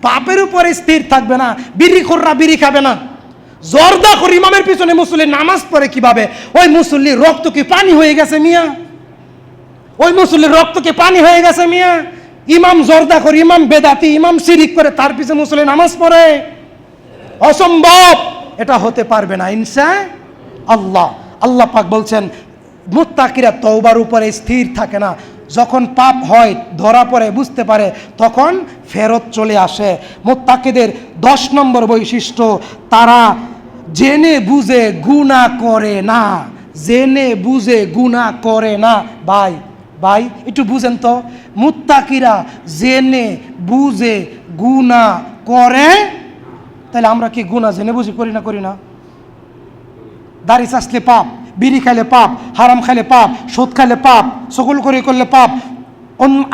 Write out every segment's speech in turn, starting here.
পাপের উপরে স্থির থাকবে না। বিড়িখোররা বিড়ি খাবে না। জর্দাখোর ইমামের পিছনে মুসল্লি নামাজ পড়ে কিভাবে? ওই মুসল্লির রক্ত কি পানি হয়ে গেছে মিয়া? ওই মুসল্লির রক্ত কি পানি হয়ে গেছে মিয়া? ইমাম জর্দাখোর, ইমাম বেদাতি, ইমাম শিরিক করে তার পিছনে মুসল্লি নামাজ পড়ে? অসম্ভব, এটা হতে পারবে না ইনশাআল্লাহ। আল্লাহ পাক বলছেন মুত্তাকিরা তওবার উপরে স্থির থাকে না। যখন পাপ হয়, ধরা পড়ে, বুঝতে পারে, তখন ফেরত চলে আসে। মুত্তাকিদের 10 নম্বর বৈশিষ্ট্য, তারা জেনে বুঝে গুনাহ করে না। জেনে বুঝে গুনাহ করে না। ভাই একটু বুঝেন তো, মুত্তাকিরা জেনে বুঝে গুনাহ করে, তাহলে আমরা কি গুনাহ জেনে বুঝে করি না? দাড়ি চাষলে পাপ, বিড়ি খাইলে পাপ, হারাম খাইলে পাপ, সুদ খাইলে পাপ, সকল করে করলে পাপ।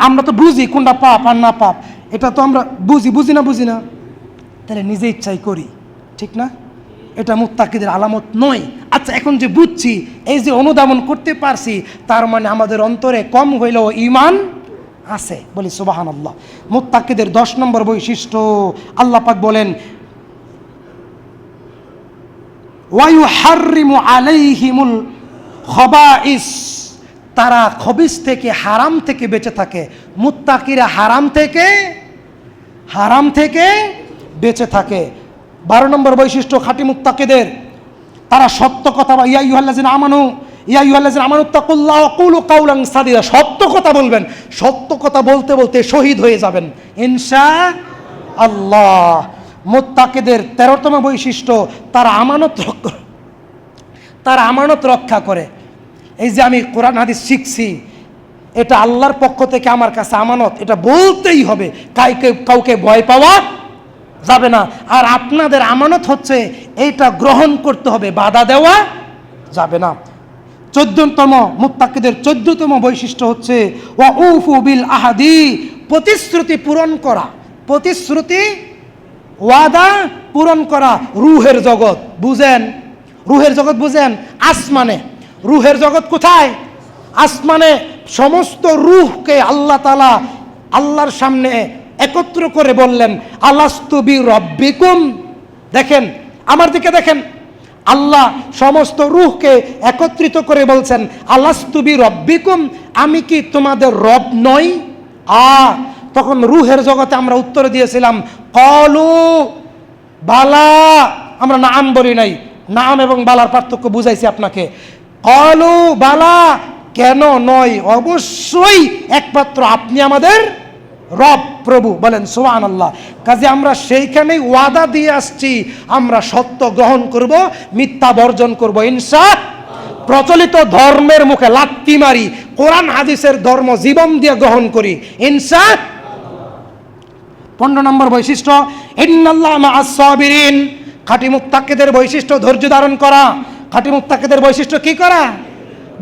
আমরা তো বুঝি কোনটা পাপ আর না পাপ, এটা তো আমরা বুঝি না, তাহলে নিজে ইচ্ছাই করি, ঠিক না? এটা মুত্তাকিদের আলামত নয়। আচ্ছা, এখন যে বুঝছি, এই যে অনুধাবন করতে পারছি, তার মানে আমাদের অন্তরে কম হইলেও ঈমান আছে। বলি সুবহানাল্লাহ। মুত্তাকিদের 10 নম্বর বৈশিষ্ট্য, আল্লাহ পাক বলেন ওয়ায়ুহাররিমু আলাইহিমুল খাবাইস, তারা খবিস থেকে, হারাম থেকে বেঁচে থাকে। মুত্তাকিরা হারাম থেকে বেঁচে থাকে। 12 নম্বর বৈশিষ্ট্য খাঁটি মুত্তাকিদের, তারা সত্য কথা, ইয়া আইয়ুহাল্লাযিনা আমানু তাকুল্লাহ ওয়া কুলু কাওলান সাদীদা, সত্য কথা বলবেন। সত্য কথা বলতে বলতে শহীদ হয়ে যাবেন ইনশাআল্লাহ। মুত্তাকিদের 13তম বৈশিষ্ট্য, তারা আমানত রক্ষা করে। এই যে আমি কোরআন হাদিস শিখছি, এটা আল্লাহর পক্ষ থেকে আমার কাছে আমানত, এটা বলতেই হবে, কাউকে ভয় পাওয়া যাবে না। আর আপনাদের আমানত হচ্ছে এইটা গ্রহণ করতে হবে, বাধা দেওয়া যাবে না। 14তম মুত্তাকিদের 14তম বৈশিষ্ট্য হচ্ছে ওয়াউফু বিল আহাদি, প্রতিশ্রুতি পূরণ করা। প্রতিশ্রুতি, ওয়াদা পূরণ করা। রুহের জগৎ বুঝেন? আসমানে। রুহের জগৎ কোথায়? আসমানে। সমস্ত রুহকে আল্লাহ তাআলা আল্লাহর সামনে একত্র করে বললেন আলাস্তু বিরব্বিকুম। দেখেন, আমার দিকে দেখেন, আল্লাহ সমস্ত রুহকে একত্রিত করে বলছেন আলাস্তু বিরব্বিকুম, আমি কি তোমাদের রব নই? তখন রুহের জগতে আমরা উত্তর দিয়েছিলাম ক্বালু বালা। আমরা নাম বলি নাই, নাম এবং বালার পার্থক্য বুঝাইছি আপনাকে। ক্বালু বালা, কেন নয়, অবশ্যই একমাত্র আপনি আমাদের রব, প্রভু। বলেন সুবহানাল্লাহ। কাজে আমরা সেইখানেই ওয়াদা দিয়ে আসছি, আমরা সত্য গ্রহণ করব, মিথ্যা বর্জন করব ইনশাআল্লাহ। প্রচলিত ধর্মের মুখে লাত্তি মারি, কোরআন হাদিসের ধর্ম জীবন দিয়ে গ্রহণ করি ইনশাআল্লাহ। 15 নম্বর বৈশিষ্ট্য ইন্নাল্লাহা মা'আস সাবিরিন, খাঁটি মুত্তাকিদের বৈশিষ্ট্য ধৈর্য ধারণ করা। খাঁটি মুত্তাকিদের বৈশিষ্ট্য কি করা?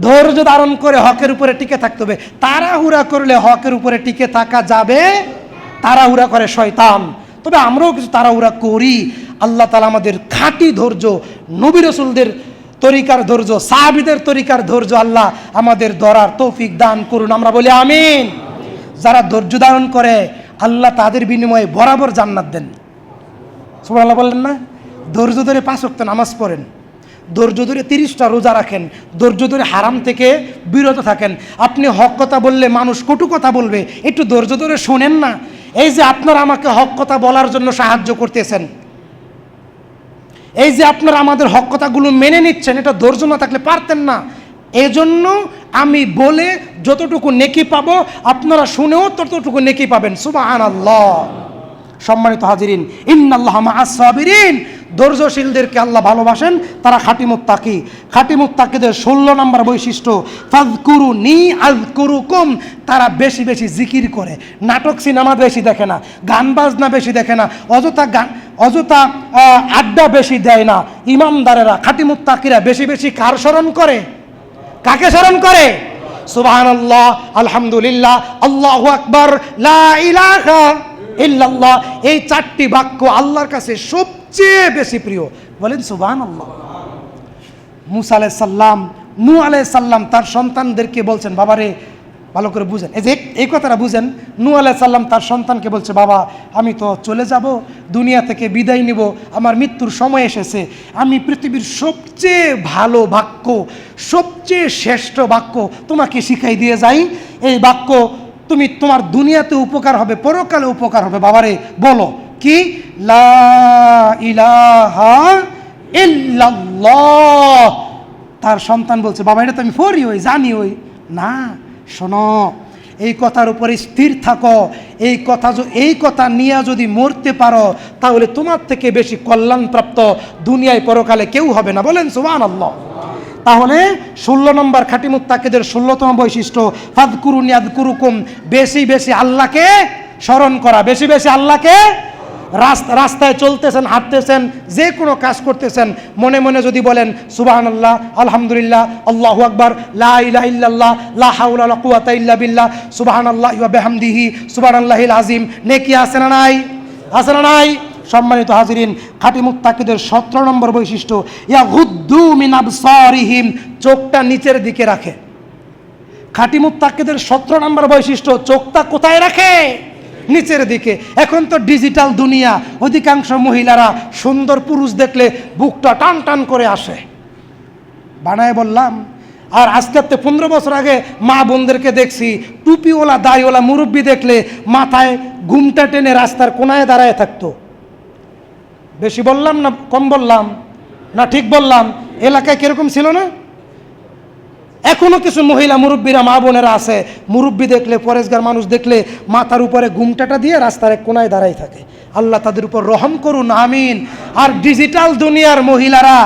ধৈর্য ধারণ করে হকের উপরে টিকে থাকতে হবে। তাড়াহুড়া করলে হকের উপরে টিকে থাকা যাবে, তাড়াহুড়া করে শয়তান। তবে আমরাও কিছু তাড়াহুড়া করি। আল্লাহ তাআলা আমাদের খাঁটি ধৈর্য, নবী রাসূলদের তরিকার ধৈর্য, সাহাবীদের তরিকার ধৈর্য আল্লাহ আমাদের ধরার তৌফিক দান করুন। আমরা বলি আমিন। যারা ধৈর্য ধারণ করে আল্লাহ তাদের বিনিময়ে বরাবর জান্নাত দেন। সুবহানাল্লাহ বললেন না? ধৈর্য ধরে 5 ওয়াক্ত নামাজ পড়েন, ধৈর্য ধরে 30টা রোজা রাখেন, ধৈর্য ধরে হারাম থেকে বিরত থাকেন। আপনি হক কথা বললে মানুষ কটু কথা বলবে, একটু ধৈর্য ধরে শোনেন না। এই যে আপনারা আমাকে হক কথা বলার জন্য সাহায্য করতেছেন, এই যে আপনারা আমাদের হক কথাগুলো মেনে নিচ্ছেন, এটা ধৈর্য না থাকলে পারতেন না। এজন্য আমি বলে যতটুকু নেকি পাবো, আপনারা শুনেও ততটুকু নেকি পাবেন। সুবহানাল্লাহ। সম্মানিত হাজিরিন, ইন্নাল্লাহা মা'আস সাবিরিন, ধৈর্যশীলদেরকে আল্লাহ ভালোবাসেন, তারা খাঁটি মুত্তাকি। খাঁটি মুত্তাকিদের 16 নম্বর বৈশিষ্ট্য ফাযকুরুনি আযকুরুকুম, তারা বেশি বেশি জিকির করে। নাটক সিনেমা বেশি দেখে না, গান বাজনা বেশি দেখে না, অযথা আড্ডা বেশি দেয় না। ইমানদারেরা, খাঁটি মুত্তাকিরা বেশি বেশি কার স্মরণ করে? কাকে স্মরণ করে? সুবহানাল্লাহ, আলহামদুলিল্লাহ, আল্লাহু আকবার, লা ইলাহা ইল্লাল্লাহ। এই 4টি বাক্য আল্লাহর কাছে সবচেয়ে বেশি প্রিয়। বলেন সুবহানাল্লাহ। মুসা আলাইহিস সালাম, নূহ আলাইহিস সালাম তার সন্তানদেরকে বলছেন, বাবারে ভালো করে বুঝেন, এই যে এই কথাটা বুঝেন। নূহ আলাইহিস সালাম তার সন্তানকে বলছে, বাবা আমি তো চলে যাব, দুনিয়া থেকে বিদায় নিব, আমার মৃত্যুর সময় এসেছে, আমি পৃথিবীর সবচেয়ে ভালো বাক্য, সবচেয়ে শ্রেষ্ঠ বাক্য তোমাকে শিখাই দিয়ে যাই। এই বাক্য তুমি তোমার দুনিয়াতে উপকার হবে, পরকালে উপকার হবে। বাবারে বলো কি? লা ইলাহা ইল্লাল্লাহ। তার সন্তান বলছে, বাবা এটা তো আমি পড়ি ওই জানি ওই। না, শোনো, এই কথার উপরে স্থির থাকো। এই কথা নিয়ে যদি মরতে পারো তাহলে তোমার থেকে বেশি কল্যাণপ্রাপ্ত দুনিয়ায় পরকালে কেউ হবে না। বলেন সুবহানাল্লাহ। তাহলে 16 নম্বর খাঁটি মুত্তাকিদের 16তম বৈশিষ্ট্য, ফাযকুরুনি আযকুরুকুম, বেশি বেশি আল্লাহকে স্মরণ করা, বেশি বেশি আল্লাহকে। রাস্তায় চলতেছেন, হাঁটতেছেন, যে কোনো কাজ করতেছেন, মনে মনে যদি বলেন সুবহানাল্লাহ, আলহামদুলিল্লাহ, আল্লাহু আকবার, লা ইলাহা ইল্লাল্লাহ, লা হাওলা ওয়ালা কুওয়াতা ইল্লা বিল্লাহ, সুবহানাল্লাহি ওয়া বিহামদিহি, সুবহানাল্লাহিল আযীম, নেকি আছে না নাই? আছে না নাই? সম্মানিত হাজিরিন, খাঁটি মুত্তাকিদের 17 নম্বর বৈশিষ্ট্য, ইয়াগুদ্দু মিন আবসারিহিম, চোখটা নিচের দিকে রাখে। খাঁটি মুত্তাকিদের 17 নম্বর বৈশিষ্ট্য, চোখটা কোথায় রাখে? নিচের দিকে। এখন তো ডিজিটাল দুনিয়া, অধিকাংশ মহিলারা সুন্দর পুরুষ দেখলে বুকটা টান টান করে আসে। বানায় বললাম। আর আজকে 15 বছর আগে মা বোনদেরকে দেখছি, টুপিওয়ালা দাড়িওয়ালা মুরব্বি দেখলে মাথায় ঘুমটা টেনে রাস্তার কোনায় দাঁড়ায় থাকতো। বেশি বললাম না কম বললাম? না ঠিক বললাম? এলাকায় কিরকম ছিল না? এখনো কিছু মহিলা মুরব্বীরা, মা বোনেরা আছে, মুরব্বী দেখলে, পরেশগার মানুষ দেখলে মাথার উপরে ঘুমটাটা দিয়ে রাস্তার এক কোনায় দাঁড়াই থাকে। আল্লাহ তাদের উপর রহম করুন, আমিন। আর ডিজিটাল দুনিয়ার মহিলারা,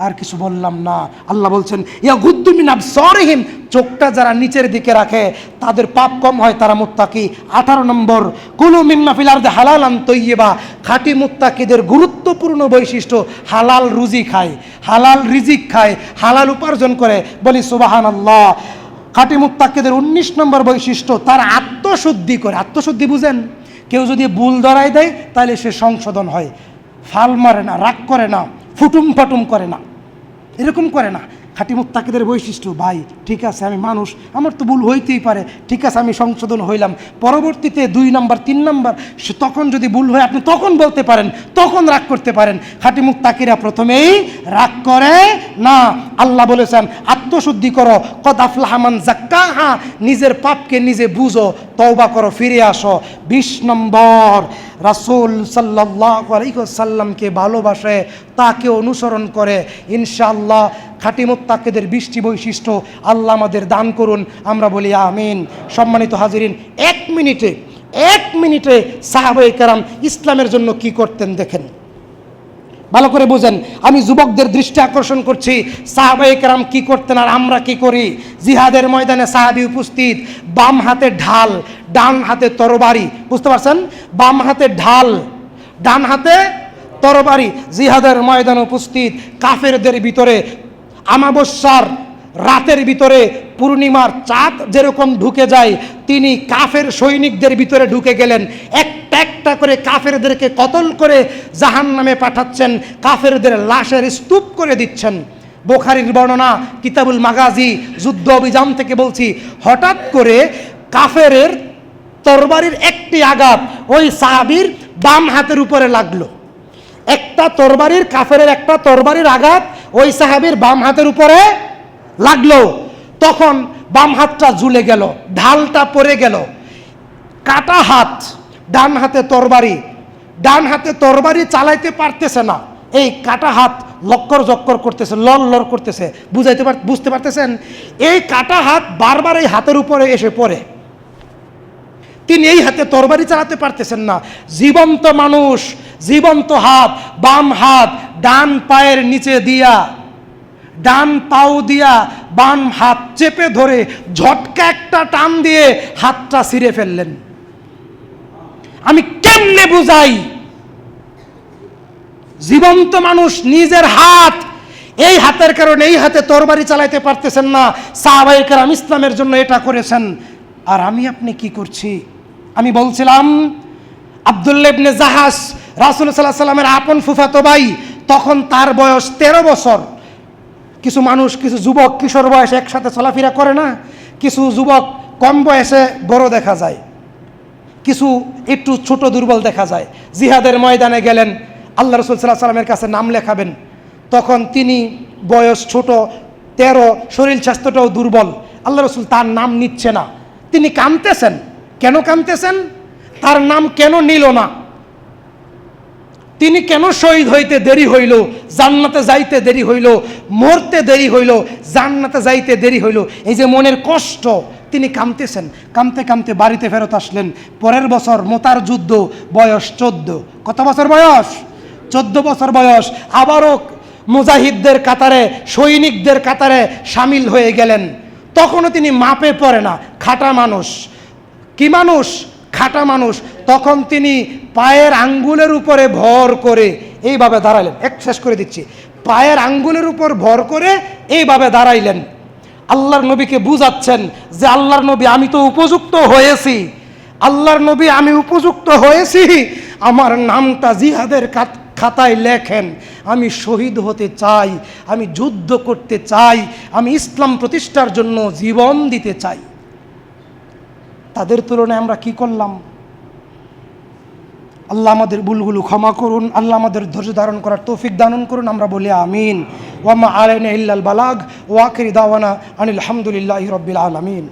আর কিছু বললাম না। আল্লাহ বলছেন ইয়াগুদ্দু মিন আবসারিহিম, চোখটা যারা নিচের দিকে রাখে তাদের পাপ কম হয়, তারা মুত্তাকি। 18 নম্বর, কুলু মিম্মা ফিল আরদি হালালান তাইয়্যিবা, খাঁটি মুত্তাকিদের গুরুত্বপূর্ণ বৈশিষ্ট্য, হালাল রুজি খায়, হালাল রিজিক খায়, হালাল উপার্জন করে। বলি সুবহানাল্লাহ। খাঁটি মুত্তাকিদের 19 নম্বর বৈশিষ্ট্য, তার আত্মশুদ্ধি করে। আত্মশুদ্ধি বুঝেন? কেউ যদি ভুল ধরাই দেয় তাহলে সে সংশোধন হয়, ফাল মারে না, রাগ করে না, ফুটুম ফাটুম করে না, এরকম করে না। খাঁটি মুত্তাকিদের বৈশিষ্ট্য, ভাই ঠিক আছে আমি মানুষ, আমার তো ভুল হইতেই পারে, ঠিক আছে আমি সংশোধন হইলাম। পরবর্তীতে 2 নম্বর 3 নম্বর তখন যদি ভুল হয় আপনি তখন বলতে পারেন, তখন রাগ করতে পারেন। খাঁটি মুত্তাকিরা প্রথমেই রাগ করে না। আল্লাহ বলেছেন আত্মশুদ্ধি করো, কদ আফলাহা মান যাক্কাহা, নিজের পাপকে নিজে বুঝো, তওবা করো, ফিরে আসো। 20 নম্বর, রাসূল সাল্লাল্লাহু আলাইহি ওয়াসাল্লামকে ভালোবাসে, তাকে অনুসরণ করে। ইনশাআল্লাহ খাঁটি মুত্তাকিদের 20টি বৈশিষ্ট্য আল্লাহ আমাদের দান করুন, আমরা বলি আমিন। সম্মানিত হাজিরিন, 1 মিনিটে সাহাবায়ে কেরাম ইসলামের জন্য কি করতেন দেখেন, ভালো করে বুঝেন। আমি যুবকদের দৃষ্টি আকর্ষণ করছি, সাহাবায়ে কেরাম কি করতেন আর আমরা কি করি। জিহাদের ময়দানে সাহাবী উপস্থিত, বাম হাতে ঢাল, ডান হাতে তরবারি, বুঝতে পারছেন? বাম হাতে ঢাল, ডান হাতে তরবারি, জিহাদের ময়দানে উপস্থিত। কাফেরদের ভিতরে আমাবস্যার রাতের ভিতরে পূর্ণিমার চাঁদ যেরকম ঢুকে যায়, তিনি কাফের সৈনিকদের ভিতরে ঢুকে গেলেন, একটা একটা করে কাফেরদেরকে কতল করে জাহান্নামে পাঠাচ্ছেন, কাফেরদের লাশের স্তূপ করে দিচ্ছেন। বুখারীর বর্ণনা, কিতাবুল মাগাজি, যুদ্ধ অভিযান থেকে বলছি, হঠাৎ করে কাফেরের তরবারির একটি আঘাত ওই সাহাবীর বাম হাতের উপরে লাগলো। একটা তরবারির, কাফেরের একটা তরবারির আঘাত ওই সাহাবীর বাম হাতের উপরে লাগলো। তখন বাম হাতটা ঝুলে গেল, ঢালটা পড়ে গেল, কাটা হাত, ডান হাতে তরবারি, ডান হাতে তরবারি চালাইতে পারতেছে না, এই কাটা হাত লক্কর জক্কর করতেছে, লড় করতেছে। বুঝতে পারতেছেন? এই কাটা হাত বারবার এই হাতের উপরে এসে পড়ে, তিনি এই হাতে তরবারি চালাতে পারতেছেন না। জীবন্ত মানুষ, জীবন্ত হাত, বাম হাত ডান পায়ের নিচে দিয়া, ডান পাও দিয়া বাম হাত চেপে ধরে ঝটকা একটা টান দিয়ে হাতটা ছিঁড়ে ফেললেন। আমি কেমনে বুঝাই? জীবন্ত মানুষ, নিজের হাত, এই হাতের কারণে এই হাতে তরবারি চালাইতে পারতেছেন না। সাহাবায়ে কেরাম ইসলামের জন্য এটা করেছেন, আর আমি আপনি কি করছি? আমি বলছিলাম আব্দুল্লাহ ইবনে জাহাস রাসূল সাল্লাল্লাহু আলাইহি ওয়াসাল্লামের আপন ফুফাতো ভাই, তখন তার বয়স 13 বছর। কিছু মানুষ, কিছু যুবক কিশোর বয়স একসাথে চলাফেরা করে না, কিছু যুবক কম বয়সে বড় দেখা যায়, কিছু একটু ছোট দুর্বল দেখা যায়। জিহাদের ময়দানে গেলেন, আল্লাহ রাসূল সাল্লাল্লাহু আলাইহি সাল্লামের কাছে নাম লেখাবেন, তখন তিনি বয়স ছোট, 13, শরীর স্বাস্থ্যটাও দুর্বল। আল্লাহ রাসূল তার নাম নিচ্ছে না, তিনি কাঁদতেছেন। কেন কাঁদতেছেন? তার নাম কেন নিল না? তিনি কেন শহীদ হইতে দেরি হইল, জান্নাতে যাইতে দেরি হইল, মরতে দেরি হইল, জান্নাতে যাইতে দেরি হইল, এই যে মনের কষ্ট, তিনি কাঁদতেছেন। কাঁদতে কাঁদতে বাড়িতে ফেরত আসলেন। পরের বছর মোতার যুদ্ধ, বয়স 14। কত বছর বয়স? 14 বছর বয়স। আবারও মুজাহিদদের কাতারে, সৈনিকদের কাতারে সামিল হয়ে গেলেন। তখনও তিনি মাপে পড়ে না, খাঁটা মানুষ। কি মানুষ? খাঁটা মানুষ। তখন তিনি পায়ের আঙ্গুলের উপরে ভর করে এইভাবে দাঁড়াইলেন। শেষ করে দিচ্ছি। পায়ের আঙ্গুলের উপর ভর করে এইভাবে দাঁড়াইলেন। আল্লাহর নবীকে বুঝাচ্ছেন যে আল্লাহর নবী, আমি তো উপযুক্ত হয়েছি। আল্লাহর নবী, আমি উপযুক্ত হয়েছি, আমার নামটা জিহাদের খাতায় লেখেন। আমি শহীদ হতে চাই, আমি যুদ্ধ করতে চাই, আমি ইসলাম প্রতিষ্ঠার জন্য জীবন দিতে চাই। তাদের তুলনায় আমরা কি করলাম? আল্লাহ আমাদের ভুলগুলো ক্ষমা করুন, আল্লাহ আমাদের ধৈর্য ধারণ করার তৌফিক দান করুন। আমরা বলি আমিন। ওয়া মা আলাইনা ইল্লাল বালাগ ওয়া আখিরু দাওয়ানা আনিল হামদুলিল্লাহি রাব্বিল আলামিন।